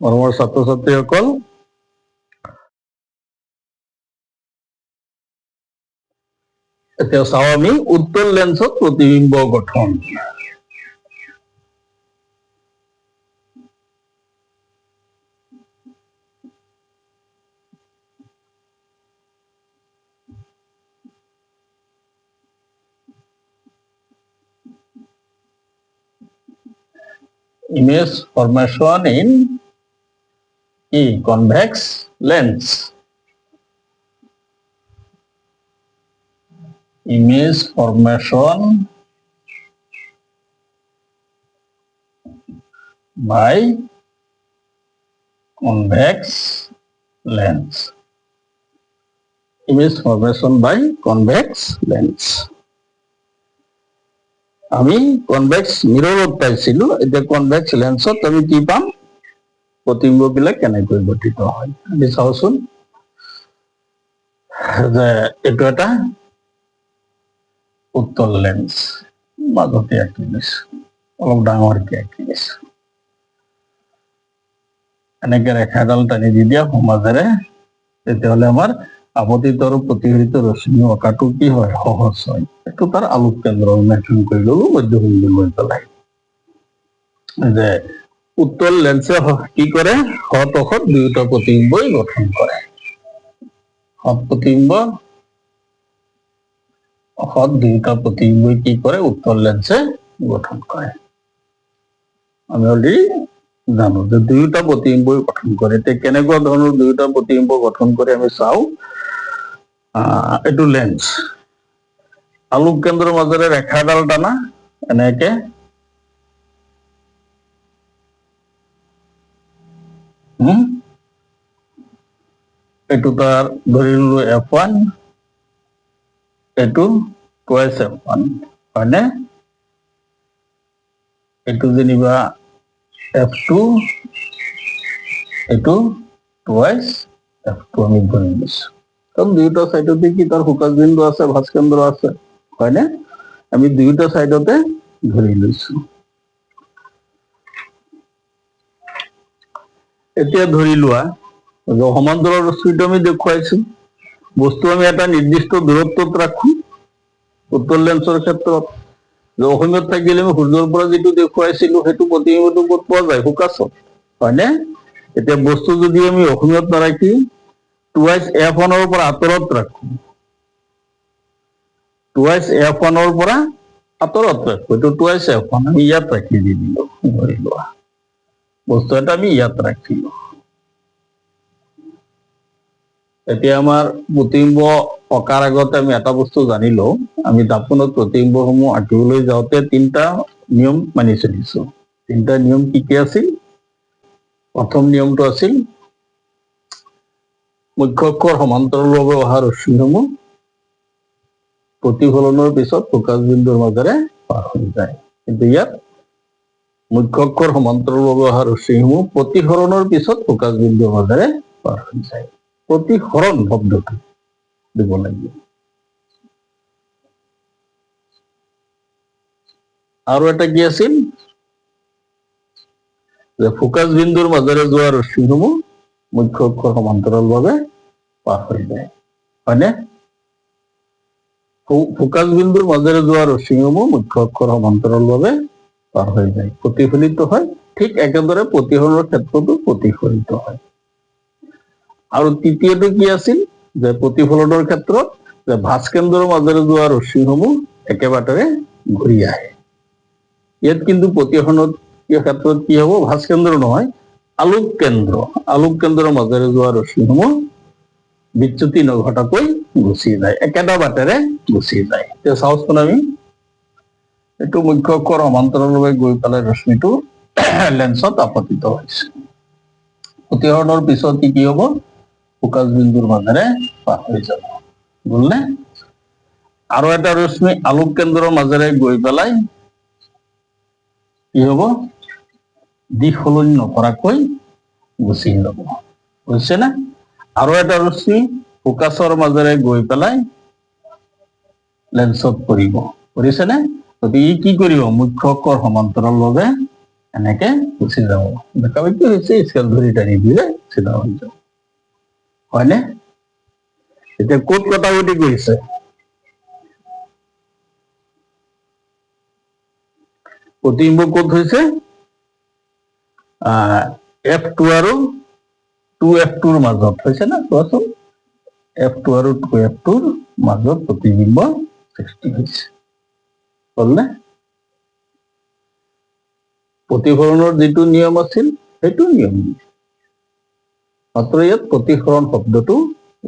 মৰমৰ ছাত্ৰ ছাত্ৰীসকল, এতিয়া চাওঁ আমি উত্তল লেন্সত প্ৰতিবিম্ব গঠন। Image formation in convex lens. Image formation by convex lens. Image formation by convex lens. আমি কনভেক্স মিৰৰত পাইছিলো, এতিয়া কনভেক্স লেন্সত আমি কি পাম, প্ৰতিবিম্ববিলাক কেনেকৈ গঠিত হয় আমি চাওচোন। যে এইটো এটা উত্তল লেন্স, মাজতে আঁকি দিছো, অলপ ডাঙৰকে আঁকি দিছো। এনেকে ৰেখা এডাল টানি দি দিয়া মাজেৰে, তেতিয়াহ'লে আমাৰ আপতিত আৰু প্ৰতিফলিত ৰশ্মি অঁকাটো কি হয়, সহজ হয়। এইটো তাৰ আলোক কেন্দ্ৰ মেনশ্যন কৰি ললো মধ্যবিন্দু লৈ পেলাই। যে উত্তল লেন্সে কি কৰে, সৎ অসৎ দুয়োটা প্ৰতিবিম্বই গঠন কৰে। সৎ প্ৰতিবিম্ব অসৎ দুয়োটা প্ৰতিবিম্বই কি কৰে, উত্তল লেন্সে গঠন কৰে। আমি অলৰেডি জানো যে দুয়োটা প্ৰতিবিম্বই গঠন কৰে। এতিয়া কেনেকুৱা ধৰণৰ দুয়োটা প্ৰতিবিম্ব গঠন কৰে আমি চাওঁ। এইটো লেন্স, আলোক কেন্দ্ৰৰ মাজেৰে ৰেখা এডাল টানা, এনেকে এইটো তাৰ ধৰিলো F1, এইটো টুৱাইচ F1, হয়নে? এইটো যেনিবা F2, এইটো টুৱাইচ F2 আমি ধৰি লৈছো। কাৰণ দুয়োটা চাইডতে কি তাৰ ফোকাছ বিন্দু আছে, ভাঁজ কেন্দ্ৰ আছে, হয়নে? আমি দুয়োটা চাইডতে ধৰি লৈছো। এতিয়া ধৰি লোৱা সমান্তৰাল ৰশ্মিটো আমি দেখুৱাইছো, বস্তু আমি এটা নিৰ্দিষ্ট দূৰত্বত ৰাখো। উত্তল লেন্সৰ ক্ষেত্ৰত অসমীয়াত থাকিলে আমি সূৰ্যৰ পৰা যিটো দেখুৱাইছিলো সেইটো প্ৰতিবিম্বটো ক'ত পোৱা যায়, ফোকাছত, হয়নে? এতিয়া বস্তু যদি আমি অসমীয়াত নাৰাখি টুৱাইচ F1ৰ পৰা আঁতৰত ৰাখো, টুৱাইচ F1ৰ পৰা আঁতৰত ৰাখো, এইটো টুৱাইচ F1 আমি ইয়াত ৰাখি দি দিলো। ধৰি লোৱা বস্তু এটা আমি ইয়াত ৰাখিলো। এতিয়া আমাৰ প্ৰতিবিম্ব অঁকাৰ আগতে আমি এটা বস্তু জানি লওঁ, আমি দাপোণত প্ৰতিবিম্বসমূহ আঁকিবলৈ যাওঁতে তিনিটা নিয়ম মানি চলিছো। তিনিটা নিয়ম কি কি আছিল? প্ৰথম নিয়মটো আছিল মুখ্য অক্ষৰ সমান্তৰালভাৱে অহা ৰশ্মিসমূহ প্ৰতিফলনৰ পিছত ফোকাছ বিন্দুৰ মাজেৰে পাৰ হৈ যায়। কিন্তু ইয়াত মুখ্য অক্ষৰ সমান্তৰালভাৱে অহা ৰশ্মিসমূহ প্ৰতিসৰণৰ পিছত ফোকাছ বিন্দুৰ মাজেৰে পাৰ হৈ যায়। প্ৰতিসৰণ শব্দটো দিব লাগিব। আৰু এটা কি আছিল যে ফোকাছ বিন্দুৰ মাজেৰে যোৱা ৰশ্মিসমূহ মুখ্য অক্ষৰ সমান্তৰালভাৱে পাৰ হৈ যায়, হয়নে? ফোকাছ বিন্দুৰ মাজেৰে যোৱা ৰশ্মিসমূহ মুখ্য অক্ষৰ সমান্তৰালভাৱে পাৰ হৈ যায়, প্ৰতিফলিত হয়। ঠিক একেদৰে প্ৰতিসৰণৰ ক্ষেত্ৰতো প্ৰতিফলিত হয়। আৰু তৃতীয়টো কি আছিল যে প্ৰতিফলনৰ ক্ষেত্ৰত যে ভাঁজ কেন্দ্ৰৰ মাজেৰে যোৱা ৰশ্মিসমূহ একেবাৰে ঘূৰি আহে। ইয়াত কিন্তু প্ৰতিসৰণৰ ক্ষেত্ৰত কি হ'ব, ভাঁজ কেন্দ্ৰ নহয়, আলোক কেন্দ্ৰ, আলোক কেন্দ্ৰৰ মাজেৰে যোৱা ৰশ্মিসমূহ বিচ্যুতি নঘটাকৈ গুচি যায়, একেটা বাটেৰে গুচি যায়। এতিয়া চাওচোন আমি, এইটো মুখ্য অক্ষৰ সমান্তৰালভাৱে গৈ পেলাই ৰশ্মিটো লেন্সত আপতিত হৈছে। প্ৰতিসৰণৰ পিছত কি হ'ব, ফোকাছ বিন্দুৰ মাজেৰে পাৰ হৈ যাব, বুজিলে? আৰু এটা ৰশ্মি আলোক কেন্দ্ৰৰ মাজেৰে গৈ পেলাই কি হ'ব, দিশ সলনি নকৰাকৈ গুচি যাব, বুজিছে নে? আৰু এটা ৰশ্মি ফোকাছৰ মাজেৰে গৈ পেলাই লেন্সত পৰিব, বুজিছে নে? গতিকে ই কি কৰিব, মুখ্য অক্ষৰ সমান্তৰালভাৱে এনেকে গুচি যাব। বেকা বেকি হৈছে, স্কেল ধৰি টানি দিলে চিধা হৈ যাব, হয়নে? এতিয়া ক'ত কটাকটি কৰিছে? প্ৰতিবিম্ব ক'ত হৈছে? F2 আৰু 2F2 মাজত হৈছে না, চোৱাচোন। F2 আৰু 2F2 মাজত প্ৰতিবিম্ব সৃষ্টি হৈছে, হ'ল নে? প্ৰতিফলনৰ যিটো নিয়ম আছিল সেইটো নিয়ম, মাত্ৰ ইয়াত প্ৰতিফলন শব্দটো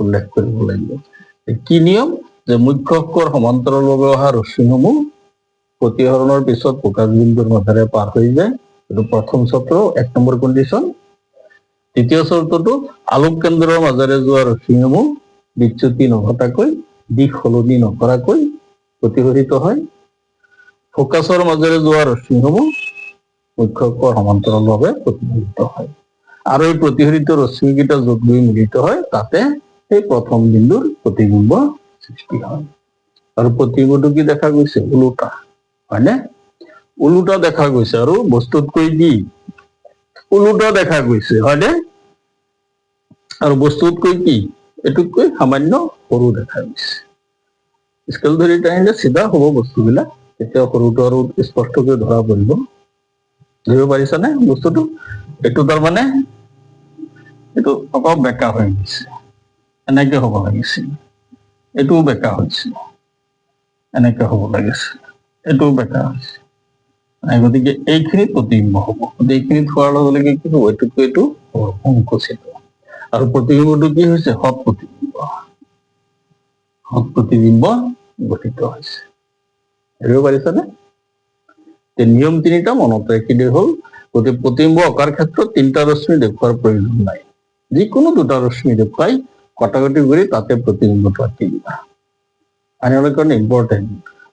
উল্লেখ কৰিব লাগিব। কি নিয়ম? যে মুখ্য অক্ষৰ সমান্তৰালভাৱে অহা ৰশ্মিসমূহ প্ৰতিফলনৰ পিছত প্ৰকাশ বিন্দুৰ মাজেৰে পাৰ হৈ যায়, এইটো প্ৰথম চৰ্ত, 1 নম্বৰ কণ্ডিশ্যন। দ্বিতীয় চৰ্তটো আলোক কেন্দ্ৰৰ মাজেৰে যোৱা ৰশ্মিসমূহ বিচ্যুতি নঘটাকৈ, দিশ সলনি নকৰাকৈ প্ৰতিফলিত হয়। ফোকাছৰ মাজেৰে যোৱা ৰশ্মিসমূহ মুখ্য অক্ষৰ সমান্তৰালভাৱে প্ৰতিফলিত হয়, আৰু এই প্ৰতিফলিত ৰশ্মিকেইটা যোগ হৈ মিলিত হয়, তাতে সেই প্ৰথম বিন্দুৰ প্ৰতিবিম্ব সৃষ্টি হয়। আৰু প্ৰতিবিম্বটো কি দেখা গৈছে? ওলোটা, হয়নে? ওলোটা দেখা গৈছে, আৰু বস্তুতকৈ কি ওলোটা দেখা গৈছে, হয়নে? আৰু বস্তুতকৈ কি এইটোতকৈ সামান্য সৰু দেখা গৈছে। স্কেল ধৰি টানিলে চিধা হ'ব বস্তুবিলাক, তেতিয়া সৰুটো আৰু স্পষ্টকৈ ধৰা পৰিব। ধৰিব পাৰিছানে বস্তুটো? এইটো তাৰমানে এইটো অলপ বেকা হৈ গৈছে, এনেকে হ'ব লাগিছিল। এইটোও বেকা হৈছে, এনেকে হ'ব লাগিছিল। এইটোও বেকা হৈছে, গতিকে এইখিনিত প্ৰতিবিম্ব হ'ব। এইখিনিত হোৱাৰ লগে লগে কি হ'ব? এইটোতকৈ এইটো সংকুচিত, আৰু প্ৰতিবিম্বটো কি হৈছে? সৎ প্ৰতিবিম্ব। সৎ প্ৰতিবিম্ব গঠিত হৈছে। ধৰিব পাৰিছানে? নিয়ম তিনিটা মনত ৰাখিলেই হ'ল। গতিকে প্ৰতিবিম্ব অঁকাৰ ক্ষেত্ৰত তিনিটা ৰশ্মি দেখুৱাৰ প্ৰয়োজন নাই, যিকোনো দুটা ৰশ্মি দেখুৱাই কটাকটি কৰি তাতে প্ৰতিবিম্বটো আঁকি দিবা। আনিবৰ কাৰণে ইম্পৰ্টেণ্ট,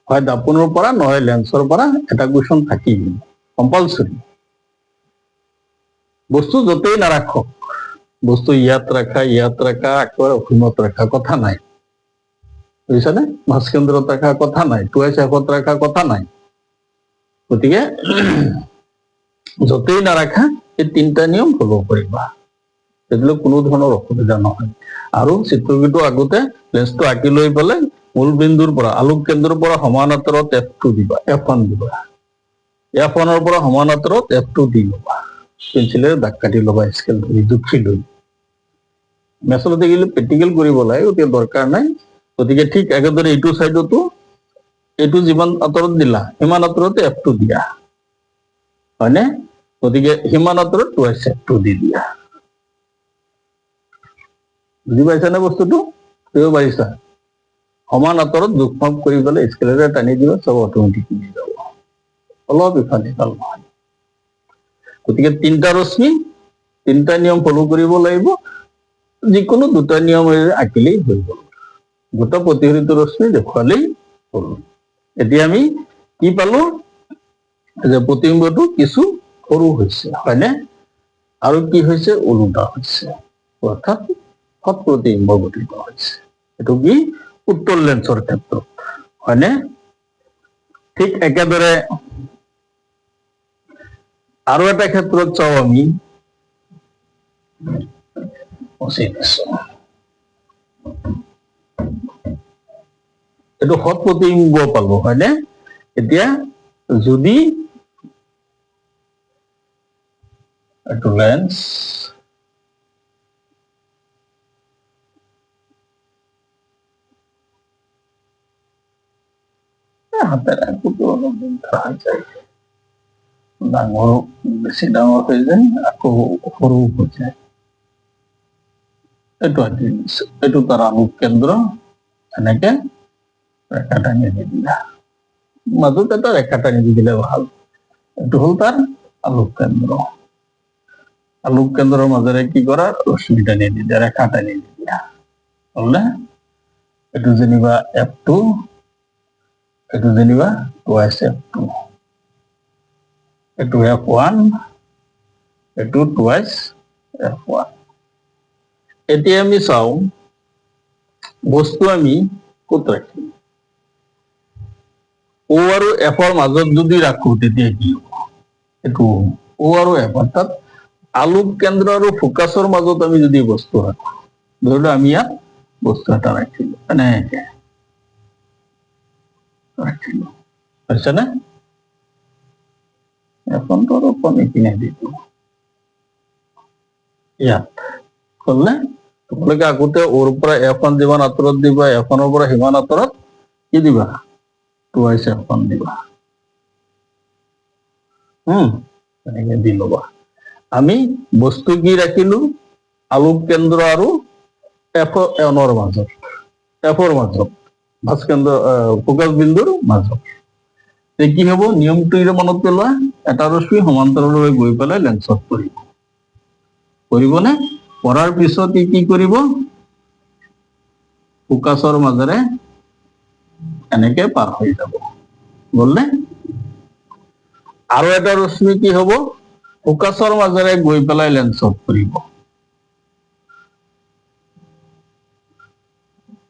হয় দাপোনৰ পৰা নহয় লেন্সৰ পৰা এটা কুৱেশ্যন থাকিবই, কম্পালচৰি। বস্তু য'তেই নাৰাখক, বস্তু ইয়াত ৰাখা, একেবাৰে অসীমত ৰাখা, কথা নাই, বুজিছানে? মাছ কেন্দ্ৰত ৰাখা, কথা নাই, টুৱাইছ এফত ৰাখা, কথা নাই। গতিকে য'তেই নাৰাখা এই তিনিটা নিয়ম ফল' কৰিবা, তেতিয়াহ'লে কোনো ধৰণৰ অসুবিধা নহয়। আৰু চিত্ৰকেইটো আগতে লেন্সটো আঁকি লৈ পেলাই মূল বিন্দুৰ পৰা, আলোক কেন্দ্ৰৰ পৰা সমান আঁতৰত F2 দিবা, F1 দিবা। F1ৰ পৰা সমান আঁতৰত F2 দি ল'বা, পেঞ্চিলেৰে দাগ কাটি ল'বা, স্কেল ধৰি জুখি লৈ। মেচলতে গ'লে প্ৰেক্টিকেল কৰিব লাগে, গতিকে দৰকাৰ নাই। গতিকে ঠিক একেদৰে এইটো চাইডতো এইটো যিমান আঁতৰত দিলা সিমান আঁতৰতে F2 দিয়া, হয়নে? গতিকে সিমান আঁতৰত টুৱাইছ F2 দি দিয়া। বুজি পাইছানে বস্তুটো? কৰিব পাৰিছা? সমান আঁতৰত জোখ মাপ কৰি পেলাই স্কেলেৰে টানি দিবা, চব অট'মেটিক মিলি যাব, অলপ ইফালে সিফাল নহয়। গতিকে তিনিটা ৰশ্মি, তিনিটা নিয়ম ফল' কৰিব লাগিব, যিকোনো দুটা নিয়মেৰে আঁকিলেই হৈ গ'ল, দুটা প্ৰতিফলিত ৰশ্মি দেখুৱালেই হ'ল। এতিয়া আমি কি পালো? যে প্ৰতিবিম্বটো কিছু সৰু হৈছে, হয়নে? আৰু কি হৈছে? ওলোটা হৈছে, অৰ্থাৎ সৎ প্ৰতিবিম্ব গঠিত হৈছে। এইটো কি? উত্তল লেন্সৰ ক্ষেত্ৰত, হয়নে? ঠিক একেদৰে আৰু এটা ক্ষেত্ৰত চাওঁ আমি, এইটো সৎ প্ৰতিবিম্ব পালো, হয়নে? এতিয়া যদি এইটো লেন্স হাতেৰে আঁকোতে অলপ দিগদাৰ হৈ যায়, ডাঙৰ বেছি ডাঙৰ হৈ যায়, আকৌ সৰু হৈ যায়। এইটো আঁকি দিছো, এইটো তাৰ আলোক কেন্দ্ৰ, এনেকে ৰেখা টানি দি দিলা, মাজত এটা ৰেখা টানি দি দিলে ভাল। এইটো হ'ল তাৰ আলোক কেন্দ্ৰ, আলোক কেন্দ্ৰৰ মাজেৰে কি কৰা? ৰশ্মি টানি দি দিয়া, ৰেখা টানি দি দিয়া, হ'ল নে? এইটো যেনিবা F2, এইটো যেনিবা টুৱাইছ F2, এইটো F1, এইটো টুৱাইছ F1। এতিয়া আমি চাওঁ বস্তু আমি ক'ত ৰাখিম? O আৰু F ৰ মাজত যদি ৰাখো তেতিয়া কি হ'ব? এইটো ও আৰু এফ, অৰ্থাৎ আলোক কেন্দ্ৰ আৰু ফোকাছৰ মাজত আমি যদি বস্তু ৰাখো, ধৰি লও আমি ইয়াত বস্তু এটা ৰাখিলো, এনেকে ৰাখিলো, পাইছানে? এখনটো আৰু কমি কিনে দিলো ইয়াত, হলনে? তোমালোকে আগতে ওৰ পৰা এখন যিমান আঁতৰত দিবা, এখনৰ পৰা সিমান আঁতৰত কি দিবা? 2s এখন দিবা। এনেকে দি ল'বা। আমি বস্তু কি ৰাখিলো? আলোক কেন্দ্ৰ আৰু এফৰ মাজত, ভাজ কেন্দ্ৰ ফোকাছ বিন্দুৰ মাজত। কি হব? নিয়মটো মনত পেলোৱা, এটা ৰশ্মি সমান্তৰালভাৱে গৈ পেলাই লেন্সত পৰিব, পৰিবনে? পৰাৰ পিছত ই কি কৰিব? ফোকাছৰ মাজেৰে এনেকে পাৰ হৈ যাব, গলনে? আৰু এটা ৰশ্মি কি হব? ফোকাছৰ মাজেৰে গৈ পেলাই লেন্সত পৰিব,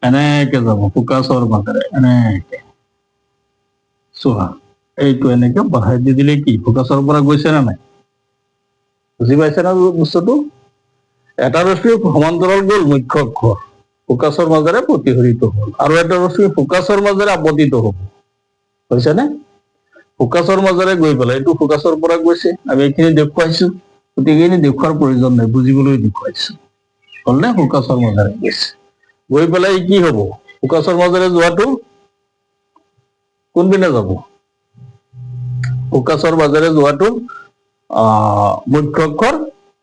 এনেকে যাব ফোকাছৰ মাজেৰে, এনেকে চোৱা, এইটো এনেকে বঢ়াই দি দিলে কি ফোকাছৰ পৰা গৈছে নে নাই? বুজি পাইছে না বস্তুটো? এটা ৰশ্মি সমান্তৰাল গ'ল মুখ্য অক্ষৰ, ফোকাছৰ মাজেৰে প্ৰতিফলিত হল, আৰু এটা ৰশ্মি ফোকাছৰ মাজেৰে আপতিত হব, হৈছে নে? ফোকাছৰ মাজেৰে গৈ পেলাই, এইটো ফোকাছৰ পৰা গৈছে, আমি এইখিনি দেখুৱাইছো, গোটেইখিনি দেখুৱাৰ প্ৰয়োজন নাই, বুজিবলৈ দেখুৱাইছো, হলনে? ফোকাছৰ মাজেৰে গৈছে, গৈ পেলাই কি হব? ফোকাছৰ মাজেৰে যোৱাটো কোনপিনে যাব? ফোকাছৰ মাজেৰে যোৱাটো মুখ্য অক্ষৰ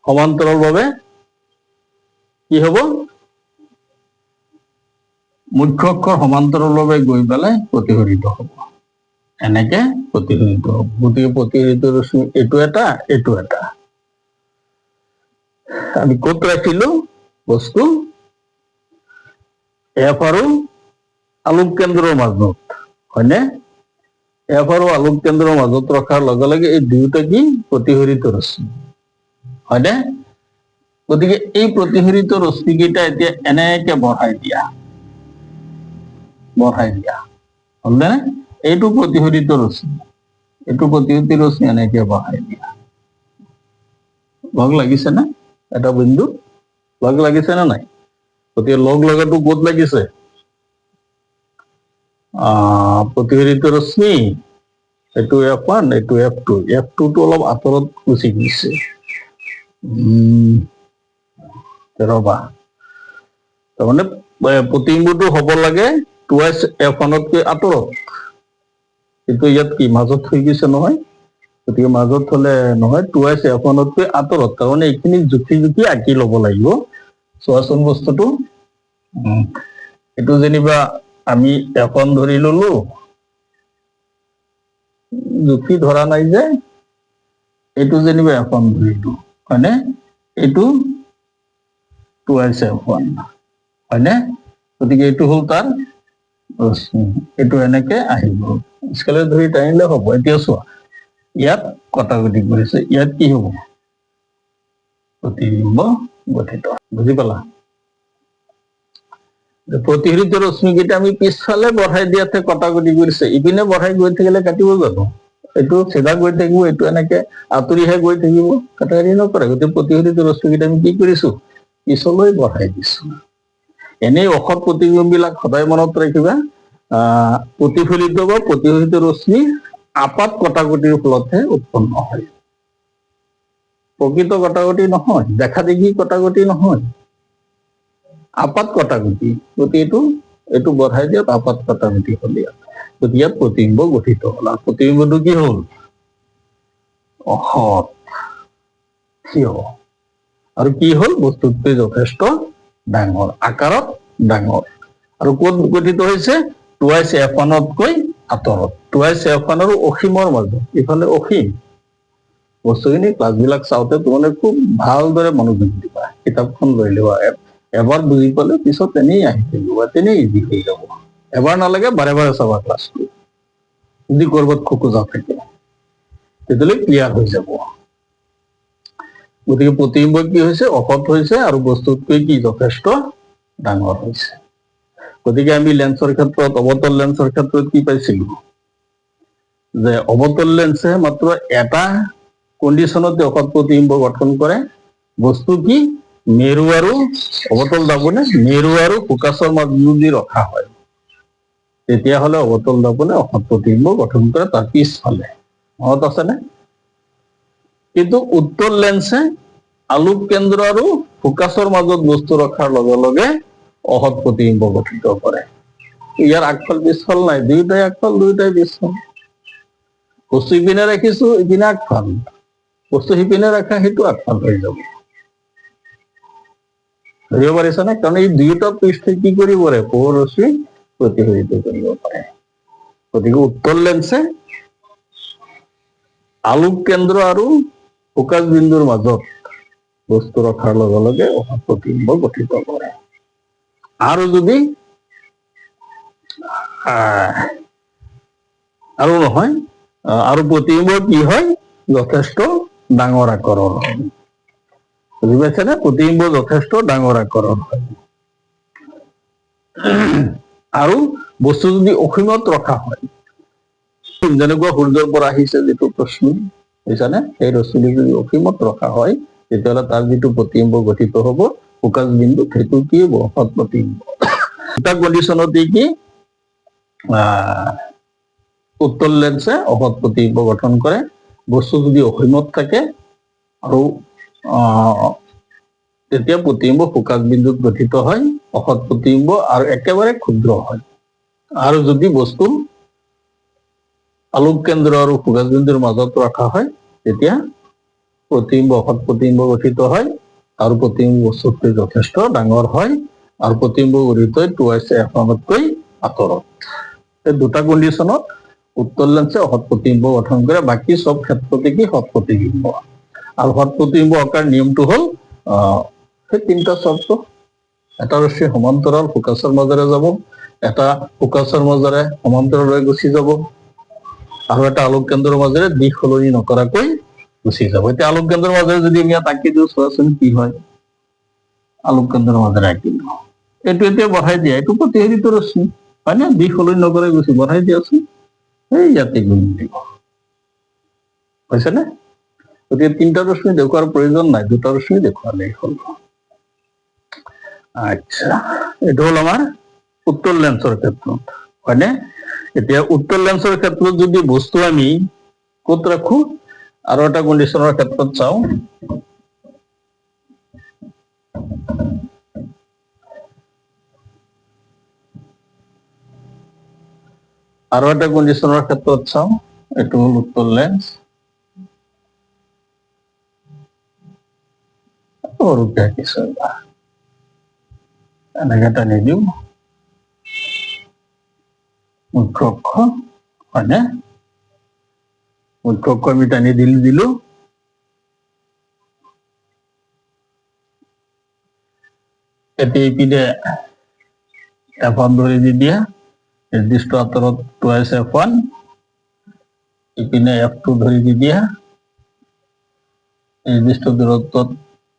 সমান্তৰাল ভাৱে কি হব? মুখ্য অক্ষৰ সমান্তৰাল ভাৱে গৈ পেলাই প্ৰতিফলিত হব, এনেকে প্ৰতিফলিত হব। গতিকে প্ৰতিফলিত ৰশ্মি এইটো এটা, এইটো এটা। আমি ক'ত ৰাখিলো বস্তু? এফ আৰু আলোক কেন্দ্ৰৰ মাজত, হয়নে? এফ আৰু আলোক কেন্দ্ৰৰ মাজত ৰখাৰ লগে লগে এই দুয়োটা কি? প্ৰতিফলিত ৰশ্মি, হয়নে? গতিকে এই প্ৰতিফলিত ৰশ্মি কেইটা এতিয়া এনেকে বঢ়াই দিয়া, হলনে? এইটো প্ৰতিফলিত ৰশ্মি, এইটো প্ৰতিফলিত ৰশ্মি এনেকে বঢ়াই দিয়া। লগ লাগিছে না? এটা বিন্দু লগ লাগিছে না নাই? গতিকে লগ লগাটো ক'ত লাগিছে? প্ৰতিফলিত ৰশ্মি, এইটো F1, এইটো F2, F2 টো অলপ আঁতৰত গুচি গৈছে, ৰবা, তাৰমানে প্ৰতিবিম্বটো হব লাগে 2s F1তকৈ আঁতৰত, কিন্তু ইয়াত কি মাজত হৈ গৈছে নহয়, গতিকে মাজত হলে নহয়, 2s F1তকৈ আঁতৰত, তাৰমানে এইখিনি জুখি জুখি আঁকি লব লাগিব। চোৱাচোন বস্তুটো, এইটো যেনিবা আমি F1 ধৰি ললো, জুখি ধৰা নাই যে, এইটো যেনিবা F1 ধৰিলো, হয়নে? এইটো 2s F1, হয়নে? গতিকে এইটো হল তাৰ ৰশ্মি, এইটো এনেকে আহিব, স্কেলেৰে ধৰি টানিলে হব। এতিয়া চোৱা, ইয়াত কটাকটি কৰিছে, ইয়াত কি হব? প্ৰতিবিম্ব গঠিত, বুজি পালা? প্ৰতিফলিত ৰশ্মি কেইটা আমি পিছফালে বঢ়াই দিয়াতে কটাকটি কৰিছে, ইপিনে বঢ়াই গৈ থাকিলে কাটিব জানো? এইটো চিধা গৈ থাকিব, এইটো এনেকে আঁতৰিহে গৈ থাকিব, কাটাকাটি নকৰে। গতিকে প্ৰতিফলিত ৰশ্মি কেইটা আমি কি কৰিছো? পিছলৈ বঢ়াই দিছো। এনেই অসৎ প্ৰতিবিম্ব বিলাক সদায় মনত ৰাখিবা, প্ৰতিফলিত বা প্ৰতিফলিত ৰশ্মি আপাত কটাকটিৰ ফলতহে উৎপন্ন হয়, প্ৰকৃত কটাকটি নহয়, দেখা দেখি কটাকটি নহয়, আপাত কটাকটি। গতিকে এইটো বঢ়াই দিয়ক, আপাত কটাকটি হল ইয়াত, গতিকে ইয়াত প্ৰতিবিম্ব গঠিত হল। আৰু প্ৰতিবিম্বটো কি হল? অসৎ, থিয়, আৰু কি হল? বস্তুতকৈ যথেষ্ট ডাঙৰ, আকাৰত ডাঙৰ। আৰু ক'ত গঠিত হৈছে? 2s F1তকৈ আঁতৰত, 2s F1 আৰু অসীমৰ মাজত, ইফালে অসীম। বস্তুখিনি ক্লাছবিলাক চাওঁতে তোমালোকে খুব ভালদৰে মনোযোগ দিবা, কিতাপখন লৈ লোৱা, এবাৰ বুজি পালে পিছত তেনেই আহি থাকিব, তেনেই ইজি হৈ যাব। এবাৰ নালাগে, বাৰে বাৰে চাবা ক্লাছটো, যদি কৰবাত খোকোজা থাকে তেতিয়াহ'লে ক্লিয়াৰ হৈ যাব। গতিকে প্ৰতিবিম্ব কি হৈছে? অসৎ হৈছে, আৰু বস্তুতকৈ কি যথেষ্ট ডাঙৰ হৈছে। গতিকে আমি লেন্সৰ ক্ষেত্ৰত, অৱতল লেন্সৰ ক্ষেত্ৰত কি পাইছিলো? যে অৱতল লেন্সে মাত্ৰ এটা কণ্ডিশ্যনতে অসৎ প্ৰতিবিম্ব গঠন কৰে। বস্তু কি মেৰু আৰু অৱতল দাপনে মেৰু আৰু ফোকাছৰ মাজত যদি ৰখা হয় তেতিয়াহ'লে অৱতল দাপনে অসৎ প্ৰতিবিম্ব গঠন কৰে তাৰ পিছফালে। মনত আছেনে? কিন্তু উত্তল লেন্সে আলোক কেন্দ্ৰ আৰু ফোকাছৰ মাজত বস্তু ৰখাৰ লগে লগে অসৎ প্ৰতিবিম্ব গঠিত কৰে। ইয়াৰ আগফাল পিছফাল নাই, দুয়োটাই আগফাল দুয়োটাই পিছফাল। বস্তু ইপিনে ৰাখিছো ইপিনে আগফাল, বস্তু সিপিনে ৰাখা সেইটো আগফাল হৈ যাব। ধৰিব পাৰিছানে? কাৰণ এই দুয়োটা পৃষ্ঠে কি কৰিব পাৰে? পোহৰ ৰশ্মি প্ৰতিফলিত কৰিব পাৰে। গতিকে উত্তল লেন্সে আলোক কেন্দ্ৰ আৰু ফোকাছ বিন্দুৰ মাজত বস্তু ৰখাৰ লগে লগে অসৎ প্ৰতিবিম্ব গঠিত কৰে। আৰু যদি আৰু নহয় আৰু প্ৰতিবিম্ব কি হয়? যথেষ্ট ডাঙৰ আকাৰৰ হয়। বুজি পাইছেনে? প্ৰতিবিম্ব যথেষ্ট ডাঙৰ আকাৰৰ হয়। আৰু বস্তু যদি অসীমত ৰখা হয়, যেনেকুৱা সূৰ্যৰ পৰা আহিছে যিটো ৰশ্মি, বুজিছানে? সেই ৰশ্মি যদি অসীমত ৰখা হয় তেতিয়াহ'লে তাৰ যিটো প্ৰতিবিম্ব গঠিত হ'ব ফোকাছ বিন্দুত, সেইটো কি হ'ব? অসৎ প্ৰতিবিম্ব। দুটা কণ্ডিশ্যনতে কি উত্তল লেন্সে অসৎ প্ৰতিবিম্ব গঠন কৰে। বস্তু যদি অসীমত থাকে আৰু তেতিয়া প্ৰতিবিম্ব ফোকাছ বিন্দুত গঠিত হয় অসৎ প্ৰতিবিম্ব আৰু একেবাৰে ক্ষুদ্ৰ হয়। আৰু যদি বস্তু আলোক কেন্দ্ৰ আৰু ফোকাছ বিন্দুৰ মাজত ৰখা হয় তেতিয়া প্ৰতিবিম্ব অসৎ প্ৰতিবিম্ব গঠিত হয় আৰু প্ৰতিবিম্ব বস্তুতকৈ যথেষ্ট ডাঙৰ হয় আৰু প্ৰতিবিম্ব গঠিত হয় 2f1তকৈ আঁতৰত। এই দুটা কণ্ডিশ্যনত উত্তল লেন্সে অসৎ প্ৰতিবিম্ব গঠন কৰে। বাকী চব ক্ষেত্ৰতে কি সৎ প্ৰতিবিম্ব। আৰু সৎ প্ৰতিবিম্ব আঁকাৰ নিয়মটো হ'ল সেই তিনিটা চৰ্ত। এটা ৰশ্মি সমান্তৰাল ফোকাছৰ মাজেৰে যাব, এটা ফোকাছৰ মাজেৰে সমান্তৰালভাৱে গুচি যাব, আৰু এটা আলোক কেন্দ্ৰৰ মাজেৰে দিশ সলনি নকৰাকৈ গুচি যাব। এতিয়া আলোক কেন্দ্ৰৰ মাজেৰে যদি আমি ইয়াত আঁকি দিওঁ চোৱাচোন কি হয়। আলোক কেন্দ্ৰৰ মাজেৰে আঁকিলো, এইটো এতিয়া বঢ়াই দিয়া, এইটো প্ৰতিফলিত ৰশ্মি হয় নে? দিশ সলনি নকৰাই গুচি বঢ়াই দিয়াচোন, এই ইয়াতে গুণ দিব। হৈছেনে? গতিকে তিনিটা ৰশ্মি দেখুৱাৰ প্ৰয়োজন নাই, দুটা ৰশ্মি দেখুৱালেই হ'ল। আচ্ছা, এইটো হ'ল আমাৰ উত্তল লেন্সৰ ক্ষেত্ৰত, হয়নে? এতিয়া উত্তল লেন্সৰ ক্ষেত্ৰত যদি বস্তু আমি ক'ত ৰাখো আৰু এটা কণ্ডিশ্যনৰ ক্ষেত্ৰত চাওঁ। আৰু এটা কণ্ডিশ্যনৰ ক্ষেত্ৰত চাওঁ, এইটো হ'ল উত্তল লেন্স। সৰুকে আঁকিছো, এনেকে টানি দিওঁ মুখ্য অক্ষ, হয়নে? মুখ্য অক্ষ আমি টানি দিলো। এতিয়া এইপিনে f1 ধৰি দি দিয়া, নিৰ্দিষ্ট আঁতৰত 2f1, ইপিনে f2 ধৰি দি দিয়া, নিৰ্দিষ্ট দূৰত্বত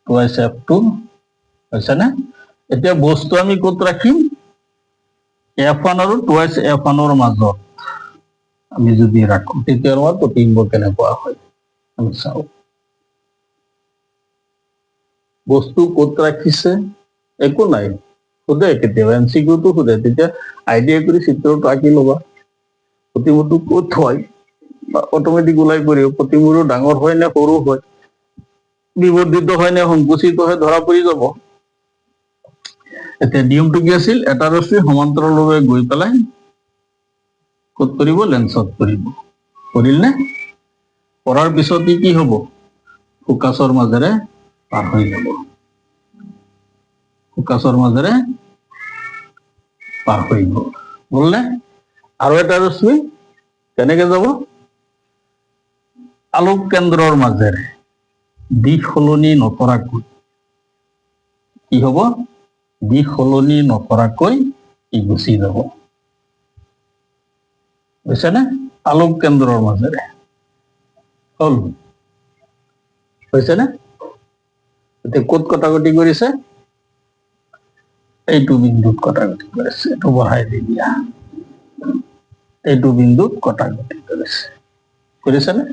2f2, হৈছেনে? এতিয়া বস্তু আমি ক'ত ৰাখিম? f1 আৰু 2f1ৰ মাজত আমি যদি ৰাখো তেতিয়া আমাৰ প্ৰতিবিম্ব কেনেকুৱা হয় আমি চাওঁ। বস্তু ক'ত ৰাখিছে একো নাই, সোধে কেতিয়াবা MCQটো সোধে, তেতিয়া আইডিয়া কৰি চিত্ৰটো আঁকি ল'বা। প্ৰতিবিম্বটো ক'ত হয় অটমেটিক ওলাই পৰিব। প্ৰতিবিম্বটো ডাঙৰ হয় নে সৰু হয়, বিবৰ্ধিত হয় নে সংকুচিত হয় ধৰা পৰি যাব। এতিয়া নিয়মটো কি আছিল? এটা ৰশ্মি সমান্তৰালভাৱে গৈ পেলাই ক'ত পৰিব? লেন্সত পৰিব। পৰিল নে? পৰাৰ পিছত কি হ'ব? ফোকাছৰ মাজেৰে পাৰ হৈ যাব। ফোকাছৰ মাজেৰে পাৰ হৈ গ'ল নে? আৰু এটা ৰশ্মি কেনেকে যাব? আলোক কেন্দ্ৰৰ মাজেৰে দিশ সলনি নকৰাকৈ কি হ'ব? দিশ সলনি নকৰাকৈ ই গুচি যাব। বুজিছেনে? আলোক কেন্দ্ৰৰ মাজেৰে হ'ল, হৈছেনে? এতিয়া ক'ত কটাকটি কৰিছে? এইটো বিন্দুত কটাকটি কৰিছে, এইটো বঢ়াই দি দিয়া, এইটো বিন্দুত কটাকটি কৰিছে, কৰিছেনে?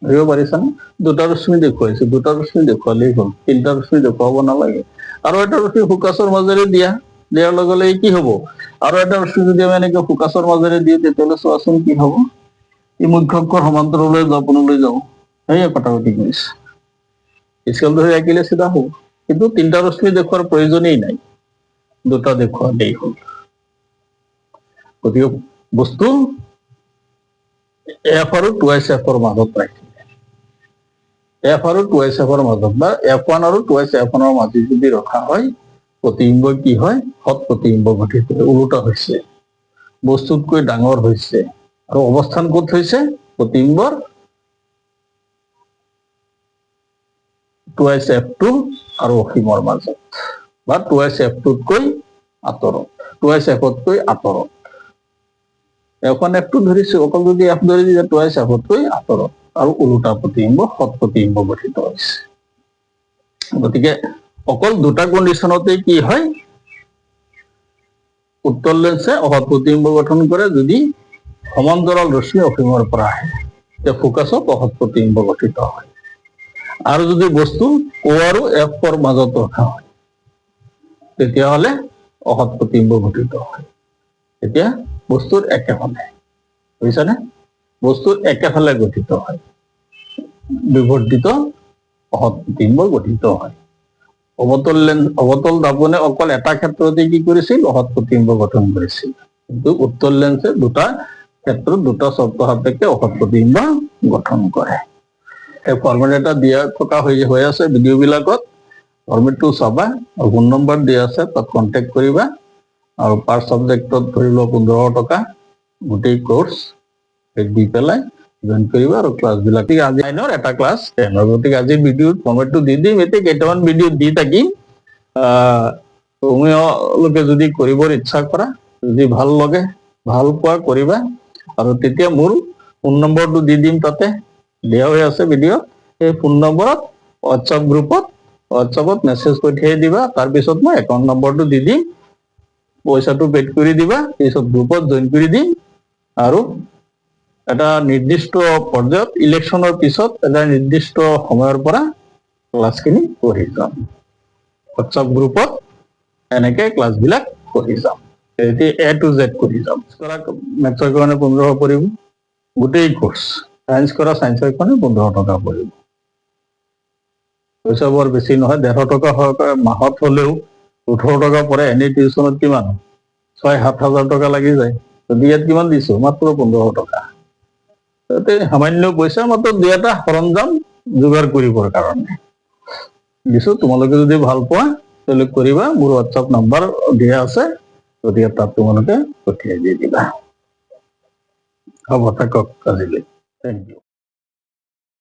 ধৰিব পাৰিছানে? দুটা ৰশ্মি দেখুৱাইছো, দুটা ৰশ্মি দেখুৱালেই হ'ল, তিনিটা ৰশ্মি দেখুৱাব নালাগে। আৰু এটা ৰশ্মি ফোকাছৰ মাজেৰে দিয়াৰ লগে লগে কি হব? আৰু এটা ৰশ্মি যদি আমি এনেকে ফোকাছৰ মাজেৰে দিওঁ তেতিয়াহ'লে চোৱাচোন কি হব? ই মুখ্য অক্ষৰ সমান্তৰলৈ দৰ্পণলৈ যাব। সেয়ে কটাকটি কৰিছে। স্কেল ধৰি আঁকিলে চিধা হব, কিন্তু তিনিটা ৰশ্মি দেখুৱাৰ প্ৰয়োজনেই নাই, দুটা দেখুৱালেই হ'ল। গতিকে বস্তু এফ আৰু 2s-f মাজত ৰাখি, এফ আৰু 2s-f মাজত বা f1 আৰু 2s-f1 মাজত যদি ৰখা হয়, প্ৰতিবিম্ব কি হয়? সৎ প্ৰতিবিম্ব গঠিত হয়। ওলোটা হৈছে, বস্তুতকৈ ডাঙৰ হৈছে, আৰু অৱস্থান ক'ত হৈছে? প্ৰতিবিম্বৰ 2s-f2 আৰু অসীমৰ মাজত, বা 2s-f2তকৈ আঁতৰত, 2s-f-তকৈ আঁতৰত। এখন f2 ধৰিছো, অকল যদি f ধৰি দিলে 2s-f-তকৈ আঁতৰত, আৰু ওলোটা প্ৰতিবিম্ব সৎ প্ৰতিবিম্ব গঠিত হৈছে। গতিকে অকল দুটা কণ্ডিশ্যনতে কি হয়? উত্তল লেন্সে অসৎ প্ৰতিবিম্ব গঠন কৰে যদি সমান্তৰাল ৰশ্মি অসীমৰ পৰা আহে, তেতিয়া ফোকাছত অসৎ প্ৰতিবিম্ব গঠিত হয়। আৰু যদি বস্তু O আৰু F-ৰ মাজত ৰখা হয়, তেতিয়াহ'লে অসৎ প্ৰতিবিম্ব গঠিত হয়। এতিয়া বস্তুৰ একেফালে, বুজিছানে? বস্তুৰ একেফালে গঠিত হয়, বিবৰ্ধিত অসৎ প্ৰতিবিম্ব গঠিত হয়। অৱতল দাপনে অকল এটা ক্ষেত্ৰতে কি কৰিছিল? অসৎ প্ৰতিবিম্ব গঠন কৰিছিল। কিন্তু উত্তল লেন্সে দুটা ক্ষেত্ৰত দুটা চৰ্ত সাপেক্ষে অসৎ প্ৰতিবিম্ব গঠন কৰে। এই ফৰ্মেট এটা দিয়া থকা হৈ আছে ভিডিঅ' বিলাকত, ফৰ্মেটটো চাবা, আৰু ফোন নম্বৰ দিয়া আছে, তাত কণ্টেক্ট কৰিবা। আৰু পাৰ ছাবজেক্টত ধৰি লোৱা 1500 টকা, গোটেই কোৰ্চ দি পেলাই জইন কৰিবা। আৰু ক্লাছবিলাক আজি 9ৰ, এটা ক্লাছ 10ৰ। গতিকে আজি ভিডিঅ'ত ফৰ্মেটটো দি দিম, এতিয়া কেইটামান ভিডিঅ' দি থাকিম। তুমিলোকে যদি কৰিবৰ ইচ্ছা কৰা, যদি ভাল লাগে, ভাল পোৱা কৰিবা। আৰু তেতিয়া মোৰ ফোন নম্বৰটো দি দিম, তাতে দিয়া হৈ আছে ভিডিঅ'। সেই ফোন নম্বৰত হোৱাটছআপত মেছেজ পঠিয়াই দিবা। তাৰপিছত মই একাউণ্ট নম্বৰটো দি দিম, পইচাটো পেড কৰি দিবা, পিছত গ্ৰুপত জইন কৰি দিম। আৰু এটা নিৰ্দিষ্ট পৰ্যায়ত, ইলেকশ্যনৰ পিছত এটা নিৰ্দিষ্ট সময়ৰ পৰা ক্লাছখিনি পঢ়ি যাম। হোৱাটছআপ গ্ৰুপত এনেকে ক্লাছবিলাক পঢ়ি যাম, এতিয়া A to Z কৰি যাম। মেথছৰ কাৰণে 1500 পৰিব গোটেই কোৰ্চ। সায়েন্স কৰা সায়েন্সৰ কাৰণে 1500 টকা পৰিব। পইচা বৰ বেছি নহয়, 150 টকা মাহত হলেও 18 টকা পৰে। এনেই টিউচনত কিমান? 6-7 হাজাৰ টকা লাগি যায়। গতিকে ইয়াত কিমান দিছো? মাত্ৰ 1500 টকা। তাতে সামান্য পইচা, মাত্ৰ 2-এটা সৰঞ্জাম যোগাৰ কৰিবৰ কাৰণে দিছো। তোমালোকে যদি ভাল পোৱা তেতিয়াহ'লে কৰিবা। মোৰ হোৱাটছআপ নাম্বাৰ দিয়া আছে, গতিকে তাত তোমালোকে পঠিয়াই দি দিবা। হ'ব, থাকক আজিলৈ। Thank U.